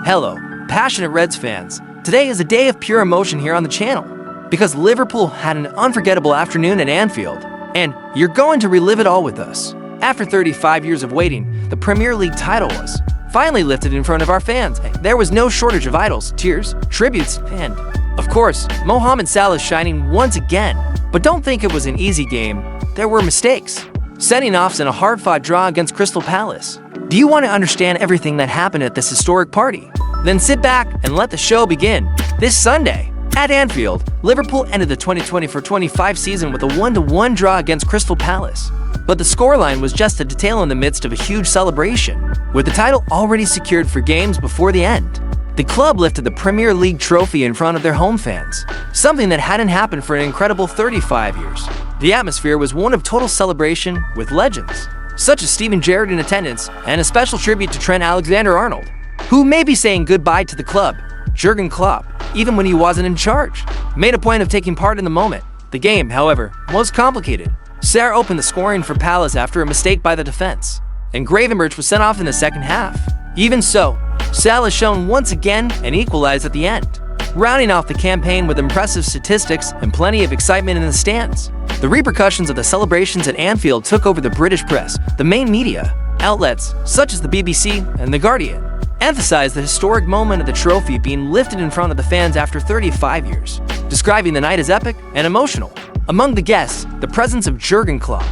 Hello, passionate Reds fans. Today is a day of pure emotion here on the channel because Liverpool had an unforgettable afternoon at Anfield, and you're going to relive it all with us. After 35 years of waiting, the Premier League title was finally lifted in front of our fans. There was no shortage of idols, tears, tributes, and, of course, Mohamed Salah shining once again. But don't think it was an easy game. There were mistakes, sending-offs, and a hard-fought draw against Crystal Palace. Do you want to understand everything that happened at this historic party? Then sit back and let the show begin. This Sunday, at Anfield, Liverpool ended the 2024-25 season with a 1-1 draw against Crystal Palace. But the scoreline was just a detail in the midst of a huge celebration, with the title already secured for games before the end. The club lifted the Premier League trophy in front of their home fans, something that hadn't happened for an incredible 35 years. The atmosphere was one of total celebration, with legends such as Steven Gerrard in attendance, and a special tribute to Trent Alexander-Arnold, who may be saying goodbye to the club. Jurgen Klopp, even when he wasn't in charge, made a point of taking part in the moment. The game, however, was complicated. Sarr opened the scoring for Palace after a mistake by the defense, and Gravenberch was sent off in the second half. Even so, Salah shone once again and equalized at the end, rounding off the campaign with impressive statistics and plenty of excitement in the stands. The repercussions of the celebrations at Anfield took over the British press. The main media outlets, such as the BBC and The Guardian, emphasized the historic moment of the trophy being lifted in front of the fans after 35 years, describing the night as epic and emotional. Among the guests, the presence of Jurgen Klopp,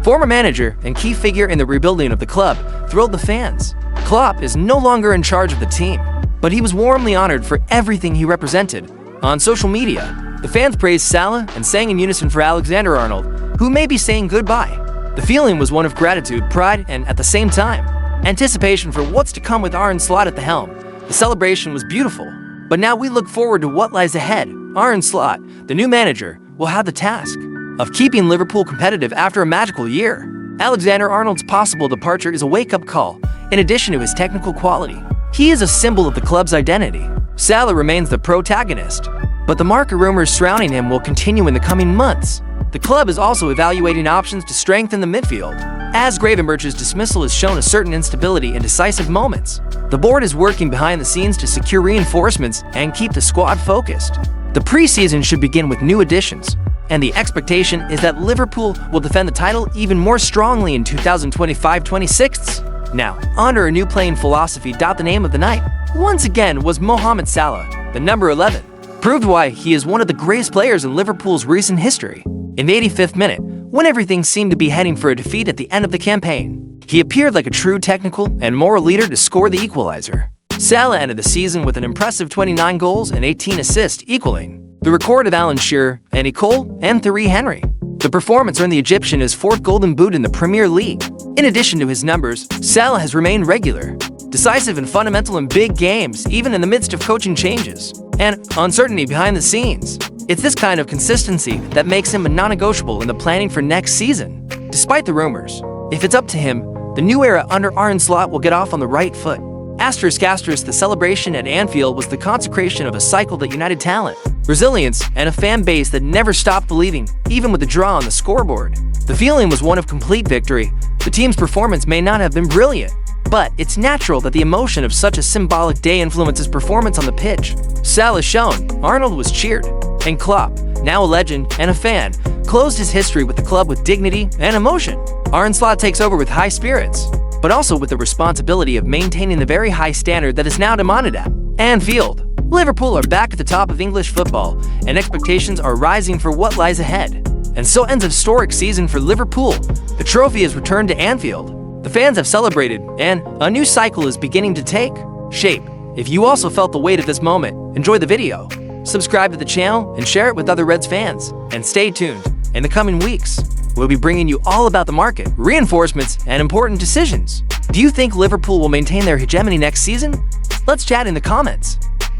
former manager and key figure in the rebuilding of the club, thrilled the fans. Klopp is no longer in charge of the team, but he was warmly honored for everything he represented. On social media, the fans praised Salah and sang in unison for Alexander-Arnold, who may be saying goodbye. The feeling was one of gratitude, pride, and at the same time, anticipation for what's to come with Arne Slot at the helm. The celebration was beautiful, but now we look forward to what lies ahead. Arne Slot, the new manager, will have the task of keeping Liverpool competitive after a magical year. Alexander-Arnold's possible departure is a wake-up call. In addition to his technical quality, he is a symbol of the club's identity. Salah remains the protagonist, but the market rumors surrounding him will continue in the coming months. The club is also evaluating options to strengthen the midfield, as Gravenberch's dismissal has shown a certain instability in decisive moments. The board is working behind the scenes to secure reinforcements and keep the squad focused. The preseason should begin with new additions, and the expectation is that Liverpool will defend the title even more strongly in 2025-26. Now, under a new playing philosophy. The name of the night, once again, was Mohamed Salah, the number 11, proved why he is one of the greatest players in Liverpool's recent history. In the 85th minute, when everything seemed to be heading for a defeat at the end of the campaign, he appeared like a true technical and moral leader to score the equalizer. Salah ended the season with an impressive 29 goals and 18 assists, equaling the record of Alan Shearer, Andy Cole, and Thierry Henry. The performance earned the Egyptian his 4th Golden Boot in the Premier League. In addition to his numbers, Salah has remained regular, decisive and fundamental in big games, even in the midst of coaching changes and uncertainty behind the scenes. It's this kind of consistency that makes him a non-negotiable in the planning for next season. Despite the rumors, if it's up to him, the new era under Arne Slot will get off on the right foot. The celebration at Anfield was the consecration of a cycle that united talent, resilience, and a fan base that never stopped believing, even with the draw on the scoreboard. The feeling was one of complete victory. The team's performance may not have been brilliant, but it's natural that the emotion of such a symbolic day influences performance on the pitch. Salah shone, Arnold was cheered, and Klopp, now a legend and a fan, closed his history with the club with dignity and emotion. Arne Slot takes over with high spirits, but also with the responsibility of maintaining the very high standard that is now demanded at Anfield. Liverpool are back at the top of English football, and expectations are rising for what lies ahead. And so ends a historic season for Liverpool. The trophy has returned to Anfield. The fans have celebrated, and a new cycle is beginning to take shape. If you also felt the weight of this moment, enjoy the video, subscribe to the channel, and share it with other Reds fans. And stay tuned. In the coming weeks, we'll be bringing you all about the market, reinforcements, and important decisions. Do you think Liverpool will maintain their hegemony next season? Let's chat in the comments.